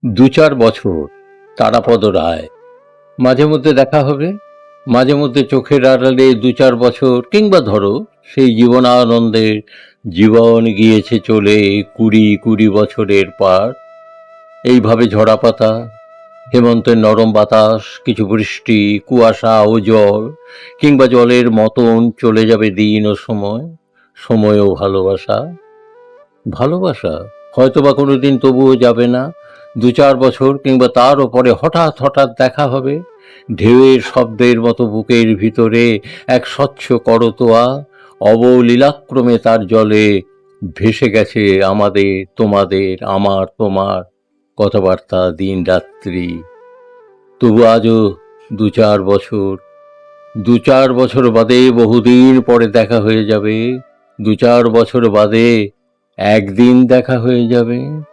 দু-চার বছর। তারাপদ রায়। মাঝে মধ্যে দেখা হবে, মাঝে মধ্যে চোখের আড়ালে ২-৪ বছর, কিংবা ধরো সেই জীবনানন্দের জীবন গিয়েছে চলে ২০-২০ বছরের পার। এইভাবে ঝরা পাতা, হেমন্তের নরম বাতাস, কিছু বৃষ্টি, কুয়াশা ও জল, কিংবা জলের মতন চলে যাবে দিন ও সময়, সময় ও ভালোবাসা। ভালোবাসা হয়তোবা কোনোদিন তবুও যাবে না। ২-৪ বছর কিংবা তার ওপরে হঠাৎ হঠাৎ দেখা হবে, ঢেউয়ের শব্দের মতো বুকের ভিতরে এক স্বচ্ছ করতোয়া অবলীলাক্রমে তার জলে ভেসে গেছে আমাদের, তোমাদের, আমার, তোমার কথাবার্তা দিন রাত্রি। তবু আজও ২-৪ বছর। ২-৪ বছর বাদে বহুদিন পরে দেখা হয়ে যাবে। ২-৪ বছর বাদে একদিন দেখা হয়ে যাবে।